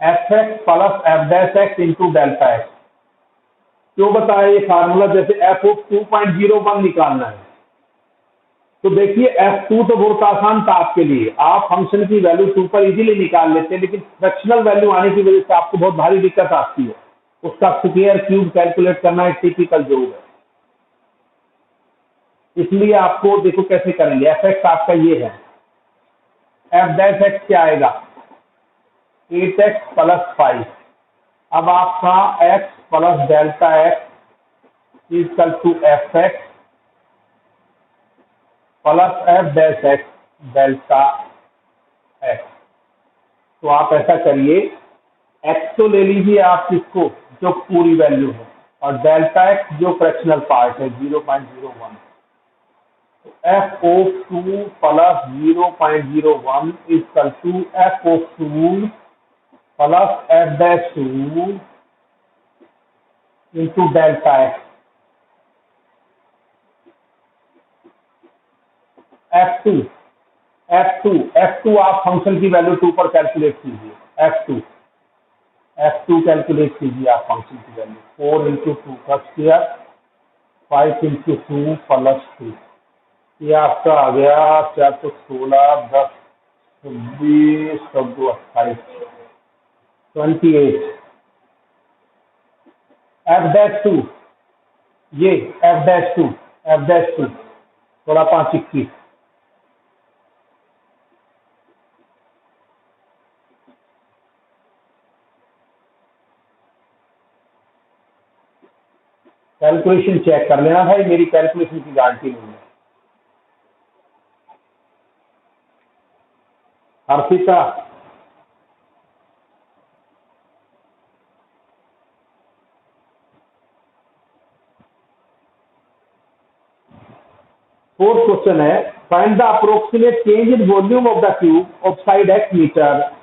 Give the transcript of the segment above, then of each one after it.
F x plus f dash x into delta x. क्यों बताया ये फार्मूला? जैसे एफ ऑफ 2.01 निकालना है तो देखिए F2 तो बहुत आसान था आपके लिए, आप फंक्शन की वैल्यू 2 पर इजीली निकाल लेते हैं, लेकिन फ्रैक्शनल वैल्यू आने की वजह से आपको बहुत भारी दिक्कत आती है। उसका स्क्वायर क्यूब कैलकुलेट करना एक टिपिकल जॉब है। इसलिए आपको देखो कैसे करेंगे। एफ एक्स आपका ये है, एफ डैश एक्स क्या आएगा? 8x plus 5। अब आपका x plus delta x equal to f x plus f dash x delta x. तो आप ऐसा करिए, x तो ले लीजिए आप इसको जो पूरी वैल्यू है, और डेल्टा एक्स जो फ्रैक्शनल पार्ट है 0.01। तो f of 2 plus 0.01 equal to f of 2 plus f dash 2 into delta x. F2 आप फंक्शन की वैल्यू 2 पर कैलकुलेट कीजिए। F2 कैलकुलेट कीजिए आप फंक्शन की वैल्यू। 4 इंटू 2 का स्क्वायर 5 इंटू 2 प्लस 2, ये आपका आ गया 416, 10, 26, 28, 28। एफ डैश 2, ये एफ डैश 2 थोड़ा 5, 21। कैलकुलेशन चेक कर लेना भाई, मेरी कैलकुलेशन की गारंटी नहीं है। हर्षिता, फोर्थ क्वेश्चन है, find the approximate change in volume of the cube of side x metre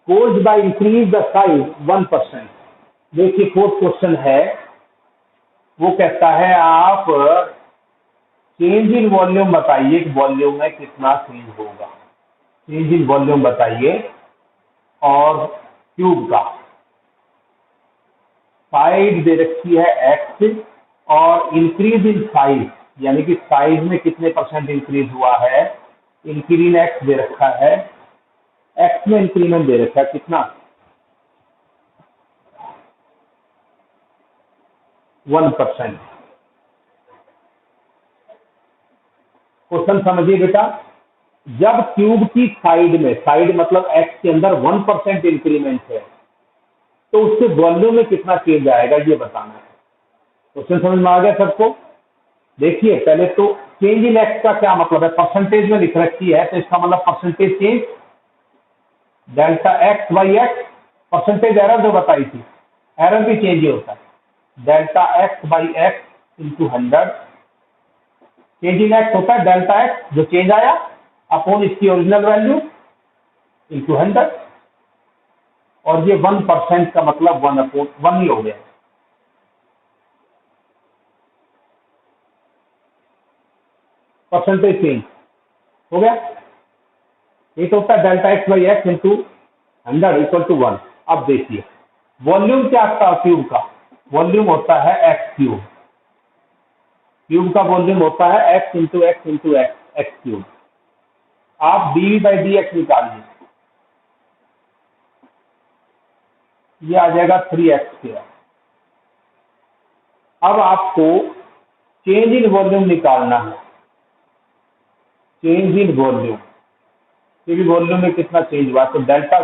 caused by increase the size 1%। देखिए फोर्थ क्वेश्चन है, वो कहता है आप चेंज इन वॉल्यूम बताइए कि वॉल्यूम में कितना चेंज होगा। चेंज इन वॉल्यूम बताइए और क्यूब का साइड दे रखी है x, और इंक्रीज इन साइज यानी कि साइज में कितने % इंक्रीज हुआ है, इंक्रीज x दे रखा है, x में इंक्रीमेंट दे रखा है कितना, 1%। क्वेश्चन समझिए बेटा, जब क्यूब की साइड में, साइड मतलब x के अंदर 1% इंक्रीमेंट है तो उसके वॉल्यूम में कितना चेंज आएगा ये बताना है। क्वेश्चन समझ में आ गया सबको? देखिए पहले तो चेंज इन एक्स का क्या मतलब है, परसेंटेज में लिख रखी है तो इसका मतलब percentage change delta x by X. Percentage error जो बताई थी, एरर भी चेंज ही होता है, delta x by x into 100। Change in x होता है डेल्टा एक्स जो चेंज आया अपॉन इसकी ओरिजिनल वैल्यू इंटू 100, और ये 1% का मतलब 1/1 ही हो गया। परसेंटेज चेंज हो गया, ये तो होता है delta x by x into 100 equal to 1। अब देखिए वॉल्यूम क्या था क्यूब का, वॉल्यूम होता है एक्स क्यूब, क्यूब का वॉल्यूम होता है x into x into x, x cube. आप डी बाई डी एक्स निकालिए, ये आ जाएगा 3x²। अब आपको चेंज इन वॉल्यूम निकालना है, चेंज इन वॉल्यूम, क्योंकि वॉल्यूम में कितना चेंज हुआ, तो डेल्टा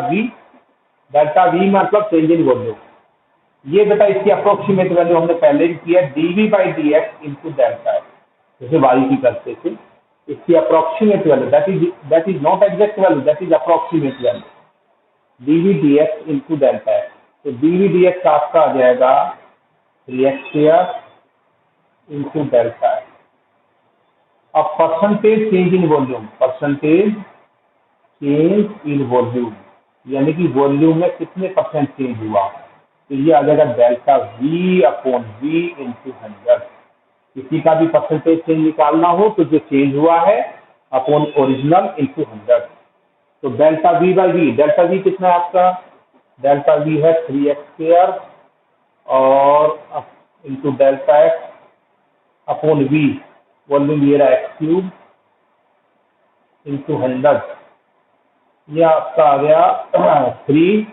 वी मतलब चेंज इन वॉल्यूम। ये बेटा इसकी अप्रोक्सीमेट वैल्यू हमने पहले भी किया, dv by d x into delta x, जैसे वाई की करते थे। इसकी approximate value that is not exact value, that is approximate value, dv dx into delta x. तो dv dx आपका आ जाएगा 3x² इंटू डेल्टा एक्स। अब percentage change in volume, percentage change in volume यानी कि वॉल्यूम में कितने % change हुआ, तो ये आ जाएगा delta V upon V into 100। किसी का भी परसेंटेज चेंज निकालना हो तो जो चेंज हुआ है अपॉन ओरिजिनल इंटू 100। तो delta V by V, delta V कितना है आपका डेल्टा वी है 3x² और into delta x upon V, volume ये रहा x³ इंटू 100, ये आपका आ गया 3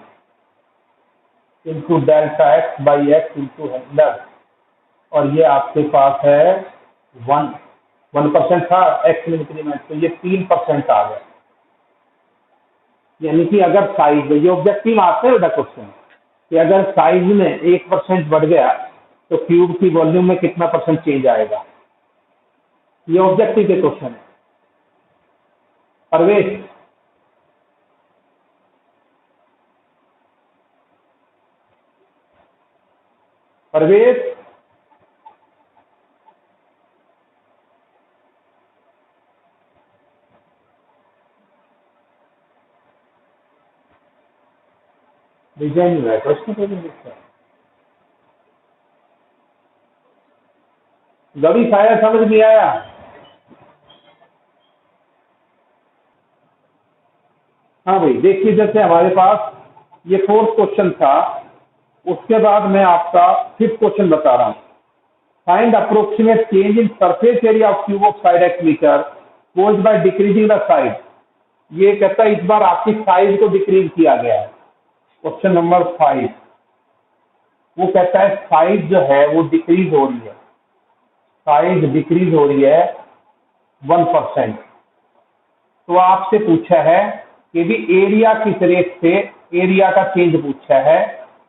into delta x by x into 100, और ये आपके पास है 1% था एक्स में इंक्रीमेंट, तो ये 3% आ गया। यानी कि अगर साइज, ये ऑब्जेक्टिव आते हैं बेटा क्वेश्चन, कि अगर साइज में 1% बढ़ गया तो क्यूब की वॉल्यूम में कितना परसेंट चेंज आएगा, ये ऑब्जेक्टिव के क्वेश्चन है। परवेश, परवेश डिजाइन है प्रश्न को गभी शायद समझ नहीं आया। हाँ भाई देखिए, जैसे हमारे पास ये 4th क्वेश्चन था, उसके बाद मैं आपका 5th क्वेश्चन बता रहा हूँ। Find approximate change in surface area of cube of side x metre cause by decreasing the size. ये कहता है इस बार आपकी साइज को डिक्रीज किया गया है। क्वेश्चन नंबर 5 वो कहता है साइज जो है वो डिक्रीज हो रही है, साइज डिक्रीज हो रही है 1%। तो आपसे पूछा है कि भी एरिया किस रेट से, एरिया का चेंज पूछा है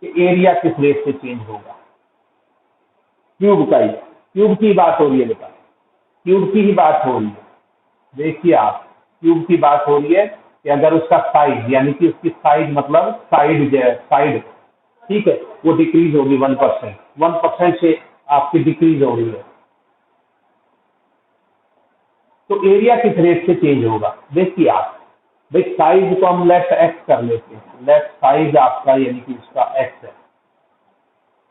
कि एरिया किस रेट से चेंज होगा। क्यूब का ही, क्यूब की बात हो रही है बेटा, क्यूब की ही बात हो रही है। देखिए आप, क्यूब की बात हो रही है कि अगर उसका साइज, यानी कि उसकी साइज मतलब साइड जो है, साइड ठीक है, वो डिक्रीज होगी 1% से आपकी डिक्रीज हो रही है, तो एरिया किस रेट से चेंज होगा। देखिए आप भाई, साइज को हम लेफ्ट एक्स कर लेते हैं, लेफ्ट साइज आपका यानी कि उसका एक्स है,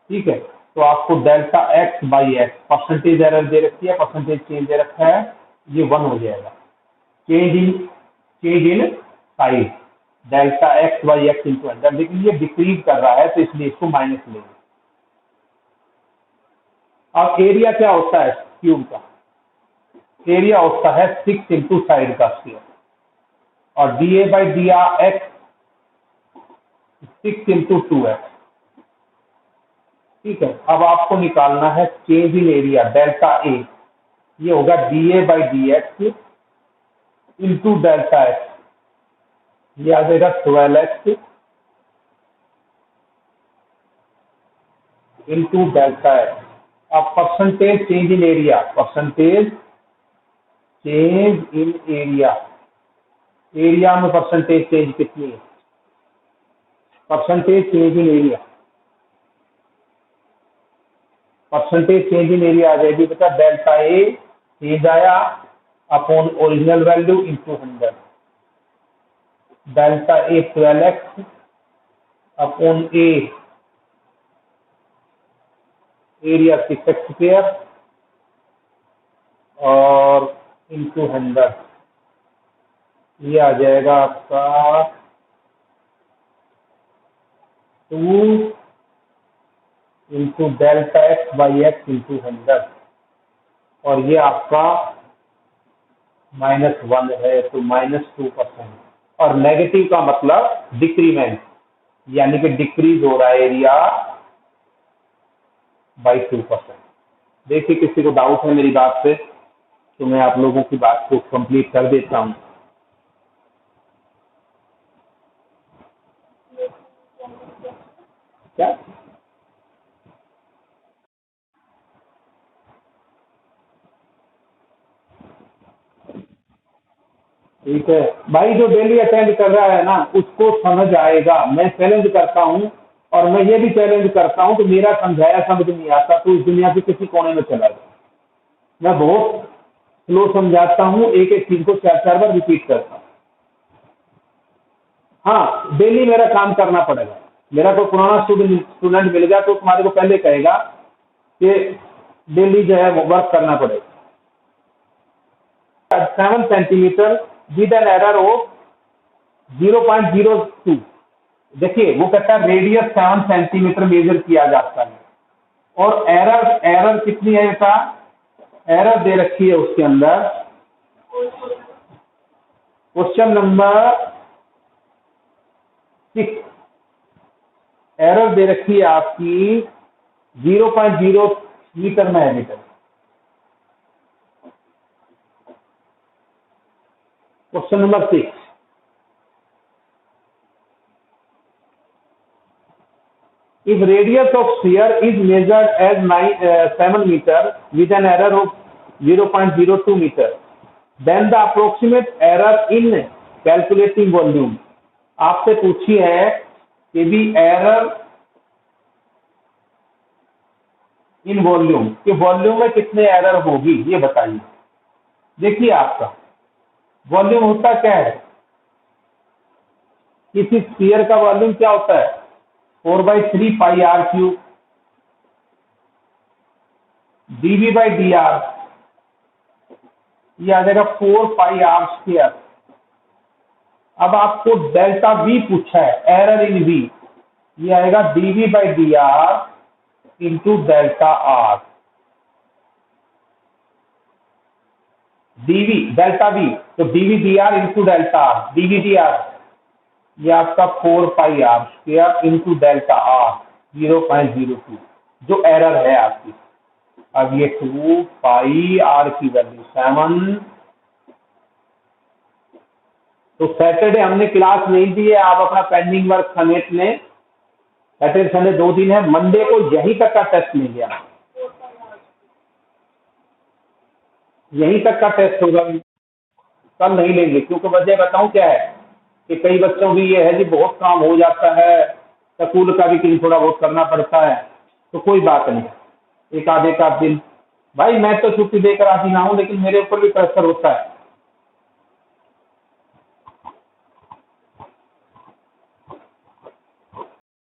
ठीक है। तो आपको delta x by X, percentage error दे रखी है, परसेंटेज चेंज दे रखा है, ये 1 हो जाएगा। Change in size delta x by x into 100, लेकिन ये डिक्रीज कर रहा है तो इसलिए इसको माइनस लेंगे। अब एरिया क्या होता है क्यूब का, एरिया होता है 6 इंटू साइड का स्क्वायर, और d A by D r x 6 into 2x, ठीक है। अब आपको निकालना है change in area delta A, ये होगा d A by d x into delta x, ये आ जाएगा 12x इंटू डेल्टा एक्स। अब percentage change in area, percentage change in area, area में परसेंटेज चेंज कितनी है, percentage change in area, percentage change in area आ जाएगी बेटा delta A change आया upon original value into 100, delta A 12x upon A area 6x square और into 100, ये आ जाएगा आपका 2 into delta x by x into 100, और ये आपका -1 है तो -2%। और नेगेटिव का मतलब डिक्रीमेंट, यानी कि डिक्रीज हो रहा है एरिया बाई 2%। देखिए किसी को डाउट है मेरी बात पे तो मैं आप लोगों की बात को कंप्लीट कर देता हूँ। क्या ठीक है भाई, जो डेली अटेंड कर रहा है ना उसको समझ आएगा। मैं चैलेंज करता हूँ, और मैं ये भी चैलेंज करता हूँ कि मेरा समझाया समझ नहीं आता तो इस दुनिया के किसी कोने में चला जाए। मैं बहुत स्लो समझाता हूँ, एक एक चीज को 4-4 बार रिपीट करता हूँ। हाँ, डेली मेरा काम करना पड़ेगा। मेरा कोई पुराना स्टूडेंट मिल गया तो तुम्हारे को पहले कहेगा कि डेली जो है वो वर्क करना पड़ेगा। 7 centimetre with an error of 0.02, देखिए वो कहता है रेडियस 7 सेंटीमीटर मेजर किया जाता है, और एरर एरर कितनी है बेटा, एरर दे रखी है उसके अंदर, क्वेश्चन नंबर 6, एरर दे रखी है आपकी 0.0 मीटर में है metre. Question number 6, if radius of sphere is measured as 7 meter with an error of 0.02 meter, then the approximate error in calculating volume। आपसे पूछी है कि भी एरर इन वॉल्यूम, कि वॉल्यूम में कितने एरर होगी ये बताइए। देखिए आपका वॉल्यूम होता क्या है, किसी स्फीयर का वॉल्यूम क्या होता है, 4/3 pi R cube D V by D R, ये आ जाएगा 4 पाई आर स्क्वायर। अब आपको डेल्टा वी पूछा है, एरर इन वी, ये आएगा D V by D R into delta R, D V delta V, तो D V D R into delta R, D V D R ये आपका 4 pi R square into delta R 0.02 जो एरर है आपकी। अब ये 2 पाई आर की वैल्यू 7। तो सैटरडे हमने क्लास नहीं दी है, आप अपना पेंडिंग वर्क समेट लें। सैटरडे संडे 2 दिन है, मंडे को यहीं तक का टेस्ट मिल गया, यहीं तक का टेस्ट होगा, कल नहीं लेंगे। क्योंकि वजह बताऊं क्या है कि कई बच्चों की ये है कि बहुत काम हो जाता है, स्कूल का भी थोड़ा बहुत करना पड़ता है, तो कोई बात नहीं, एक आधे का दिन। भाई मैं तो छुट्टी देकर आती ना हूँ, लेकिन मेरे ऊपर भी प्रेशर होता है